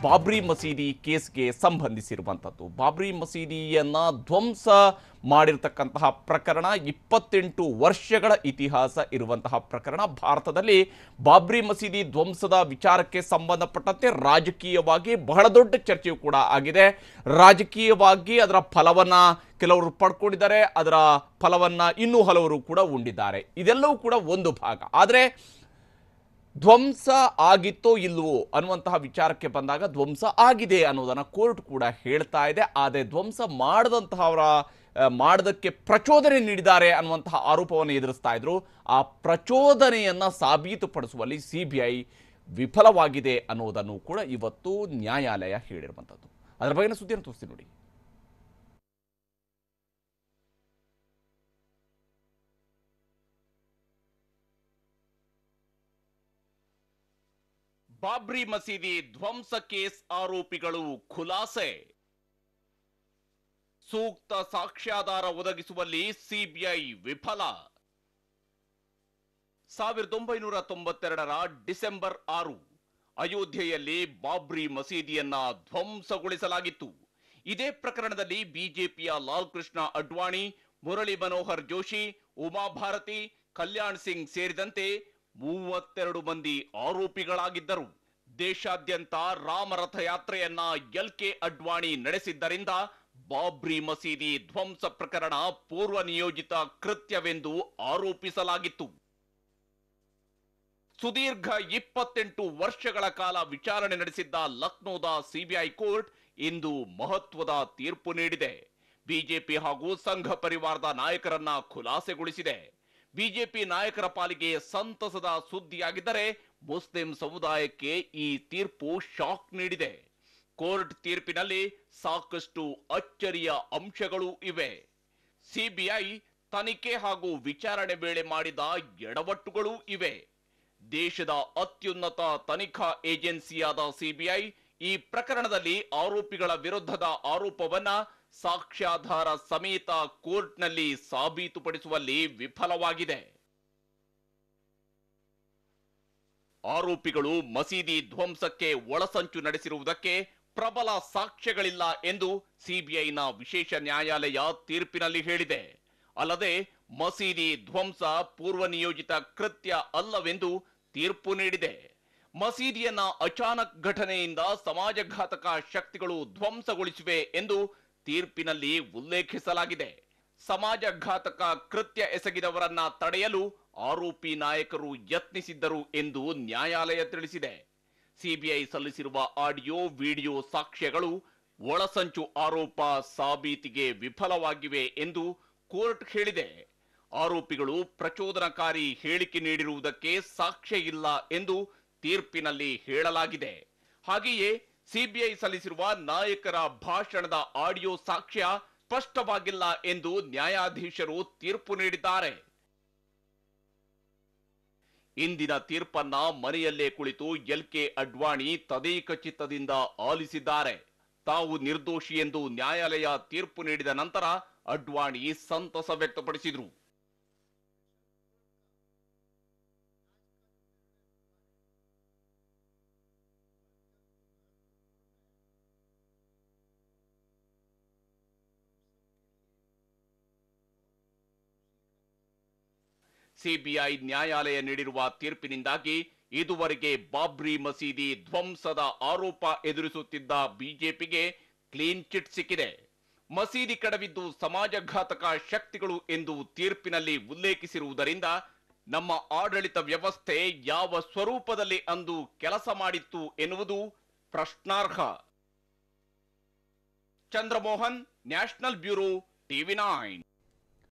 ಬಾಬ್ರಿ ಮಸೀದಿ ಕೇಸ್ಗೆ ಸಂಬಂಧಿಸಿರುವಂಥದ್ದು. ಬಾಬ್ರಿ ಮಸೀದಿಯನ್ನ ಧ್ವಂಸ ಮಾಡಿರ್ತಕ್ಕಂತಹ ಪ್ರಕರಣ 28 ವರ್ಷಗಳ ಇತಿಹಾಸ ಇರುವಂತಹ ಪ್ರಕರಣ. ಭಾರತದಲ್ಲಿ ಬಾಬ್ರಿ ಮಸೀದಿ ಧ್ವಂಸದ ವಿಚಾರಕ್ಕೆ ಸಂಬಂಧಪಟ್ಟಂತೆ ರಾಜಕೀಯವಾಗಿ ಬಹಳ ದೊಡ್ಡ ಚರ್ಚೆಯೂ ಕೂಡ ಆಗಿದೆ. ರಾಜಕೀಯವಾಗಿ ಅದರ ಫಲವನ್ನ ಕೆಲವರು ಪಡ್ಕೊಂಡಿದ್ದಾರೆ, ಅದರ ಫಲವನ್ನ ಇನ್ನೂ ಹಲವರು ಕೂಡ ಉಂಡಿದ್ದಾರೆ. ಇದೆಲ್ಲವೂ ಕೂಡ ಒಂದು ಭಾಗ. ಆದರೆ ಧ್ವಂಸ ಆಗಿತ್ತೋ ಇಲ್ವೋ ಅನ್ನುವಂತಹ ವಿಚಾರಕ್ಕೆ ಬಂದಾಗ ಧ್ವಂಸ ಆಗಿದೆ ಅನ್ನೋದನ್ನು ಕೋರ್ಟ್ ಕೂಡ ಹೇಳ್ತಾ ಇದೆ. ಆದರೆ ಧ್ವಂಸ ಮಾಡದಂತಹವರ ಮಾಡೋದಕ್ಕೆ ಪ್ರಚೋದನೆ ನೀಡಿದ್ದಾರೆ ಅನ್ನುವಂತಹ ಆರೋಪವನ್ನು ಎದುರಿಸ್ತಾ ಇದ್ರು. ಆ ಪ್ರಚೋದನೆಯನ್ನು ಸಾಬೀತುಪಡಿಸುವಲ್ಲಿ CBI ವಿಫಲವಾಗಿದೆ ಅನ್ನೋದನ್ನು ಕೂಡ ಇವತ್ತು ನ್ಯಾಯಾಲಯ ಹೇಳಿರುವಂಥದ್ದು. ಅದರ ಬಗ್ಗೆನ ಸುದ್ದಿಯನ್ನು ತೋರಿಸ್ತೀನಿ ನೋಡಿ. ಬಾಬ್ರಿ ಮಸೀದಿ ಧ್ವಂಸ ಕೇಸ್ ಆರೋಪಿಗಳು ಖುಲಾಸೆ. ಸೂಕ್ತ ಸಾಕ್ಷ್ಯಾಧಾರ ಒದಗಿಸುವಲ್ಲಿ CBI ವಿಫಲ. 1992ರ ಡಿಸೆಂಬರ್ 6 ಅಯೋಧ್ಯೆಯಲ್ಲಿ ಬಾಬ್ರಿ ಮಸೀದಿಯನ್ನ ಧ್ವಂಸಗೊಳಿಸಲಾಗಿತ್ತು. ಇದೇ ಪ್ರಕರಣದಲ್ಲಿ ಬಿಜೆಪಿಯ ಲಾಲ್ ಕೃಷ್ಣ ಅಡ್ವಾಣಿ, ಮುರಳಿ ಮನೋಹರ್ ಜೋಶಿ, ಉಮಾ ಭಾರತಿ, ಕಲ್ಯಾಣ್ ಸಿಂಗ್ ಸೇರಿದಂತೆ 32 ಮಂದಿ ಆರೋಪಿಗಳಾಗಿದ್ದರು. ದೇಶಾದ್ಯಂತ ರಾಮರಥ ಯಾತ್ರೆಯನ್ನ LK ಅಡ್ವಾಣಿ ನಡೆಸಿದ್ದರಿಂದ ಬಾಬ್ರಿ ಮಸೀದಿ ಧ್ವಂಸ ಪ್ರಕರಣ ಪೂರ್ವ ನಿಯೋಜಿತ ಕೃತ್ಯವೆಂದು ಆರೋಪಿಸಲಾಗಿತ್ತು. ಸುದೀರ್ಘ 28 ವರ್ಷಗಳ ಕಾಲ ವಿಚಾರಣೆ ನಡೆಸಿದ್ದ ಲಕ್ನೋದ CBI ಕೋರ್ಟ್ ಇಂದು ಮಹತ್ವದ ತೀರ್ಪು ನೀಡಿದೆ. ಬಿಜೆಪಿ ಹಾಗೂ ಸಂಘ ಪರಿವಾರದ ನಾಯಕರನ್ನ ಖುಲಾಸೆಗೊಳಿಸಿದೆ. ಬಿಜೆಪಿ ನಾಯಕರ ಪಾಲಿಗೆ ಸಂತಸದ ಸುದ್ದಿಯಾಗಿದ್ದರೆ ಮುಸ್ಲಿಂ ಸಮುದಾಯಕ್ಕೆ ಈ ತೀರ್ಪು ಶಾಕ್ ನೀಡಿದೆ. ಕೋರ್ಟ್ ತೀರ್ಪಿನಲ್ಲಿ ಸಾಕಷ್ಟು ಅಚ್ಚರಿಯ ಅಂಶಗಳು ಇವೆ. CBI ತನಿಖೆ ಹಾಗೂ ವಿಚಾರಣೆ ವೇಳೆ ಮಾಡಿದ ಎಡವಟ್ಟುಗಳು ಇವೆ. ದೇಶದ ಅತ್ಯುನ್ನತ ತನಿಖಾ ಏಜೆನ್ಸಿಯಾದ CBI ಈ ಪ್ರಕರಣದಲ್ಲಿ ಆರೋಪಿಗಳ ವಿರುದ್ಧದ ಆರೋಪವನ್ನ ಸಾಕ್ಷ್ಯಾಧಾರ ಸಮೇತ ಕೋರ್ಟ್ನಲ್ಲಿ ಸಾಬೀತುಪಡಿಸುವಲ್ಲಿ ವಿಫಲವಾಗಿದೆ. ಆರೋಪಿಗಳು ಮಸೀದಿ ಧ್ವಂಸಕ್ಕೆ ಒಳಸಂಚು ನಡೆಸಿರುವುದಕ್ಕೆ ಪ್ರಬಲ ಸಾಕ್ಷ್ಯಗಳಿಲ್ಲ ಎಂದು CBIನ ವಿಶೇಷ ನ್ಯಾಯಾಲಯ ತೀರ್ಪಿನಲ್ಲಿ ಹೇಳಿದೆ. ಅಲ್ಲದೆ ಮಸೀದಿ ಧ್ವಂಸ ಪೂರ್ವ ನಿಯೋಜಿತ ಕೃತ್ಯ ಅಲ್ಲವೆಂದು ತೀರ್ಪು ನೀಡಿದೆ. ಮಸೀದಿಯನ್ನ ಅಚಾನಕ್ ಘಟನೆಯಿಂದ ಸಮಾಜಘಾತಕ ಶಕ್ತಿಗಳು ಧ್ವಂಸಗೊಳಿಸಿವೆ ಎಂದು ತೀರ್ಪಿನಲ್ಲಿ ಉಲ್ಲೇಖಿಸಲಾಗಿದೆ. ಸಮಾಜಘಾತಕ ಕೃತ್ಯ ಎಸಗಿದವರನ್ನ ತಡೆಯಲು ಆರೋಪಿ ನಾಯಕರು ಯತ್ನಿಸಿದ್ದರು ಎಂದು ನ್ಯಾಯಾಲಯ ತಿಳಿಸಿದೆ. CBI ಸಲ್ಲಿಸಿರುವ ಆಡಿಯೋ ವಿಡಿಯೋ ಸಾಕ್ಷ್ಯಗಳು ಒಳಸಂಚು ಆರೋಪ ಸಾಬೀತಿಗೆ ವಿಫಲವಾಗಿವೆ ಎಂದು ಕೋರ್ಟ್ ಹೇಳಿದೆ. ಆರೋಪಿಗಳು ಪ್ರಚೋದನಕಾರಿ ಹೇಳಿಕೆ ನೀಡಿರುವುದಕ್ಕೆ ಸಾಕ್ಷ್ಯ ಇಲ್ಲ ಎಂದು ತೀರ್ಪಿನಲ್ಲಿ ಹೇಳಲಾಗಿದೆ. ಹಾಗೆಯೇ CBI ಸಲ್ಲಿಸಿರುವ ನಾಯಕರ ಭಾಷಣದ ಆಡಿಯೋ ಸಾಕ್ಷ್ಯ ಸ್ಪಷ್ಟವಾಗಿಲ್ಲ ಎಂದು ನ್ಯಾಯಾಧೀಶರು ತೀರ್ಪು ನೀಡಿದ್ದಾರೆ. ಇಂದಿನ ತೀರ್ಪನ್ನ ಮನೆಯಲ್ಲೇ ಕುಳಿತು LK ಅಡ್ವಾಣಿ ತದೇಕ ಚಿತ್ತದಿಂದ ಆಲಿಸಿದ್ದಾರೆ. ತಾವು ನಿರ್ದೋಷಿ ಎಂದು ನ್ಯಾಯಾಲಯ ತೀರ್ಪು ನೀಡಿದ ನಂತರ ಅಡ್ವಾಣಿ ಸಂತಸ ವ್ಯಕ್ತಪಡಿಸಿದರು. CBI ನ್ಯಾಯಾಲಯ ನೀಡಿರುವ ತೀರ್ಪಿನಿಂದಾಗಿ ಇದುವರೆಗೆ ಬಾಬ್ರಿ ಮಸೀದಿ ಧ್ವಂಸದ ಆರೋಪ ಎದುರಿಸುತ್ತಿದ್ದ ಬಿಜೆಪಿಗೆ ಕ್ಲೀನ್ ಚಿಟ್ ಸಿಕ್ಕಿದೆ. ಮಸೀದಿ ಕಡವಿದ್ದು ಸಮಾಜಘಾತಕ ಶಕ್ತಿಗಳು ಎಂದು ತೀರ್ಪಿನಲ್ಲಿ ಉಲ್ಲೇಖಿಸಿರುವುದರಿಂದ ನಮ್ಮ ಆಡಳಿತ ವ್ಯವಸ್ಥೆ ಯಾವ ಸ್ವರೂಪದಲ್ಲಿ ಅಂದು ಕೆಲಸ ಮಾಡಿತ್ತು ಎನ್ನುವುದು ಪ್ರಶ್ನಾರ್ಹ. Chandramohan, national bureau, TV9.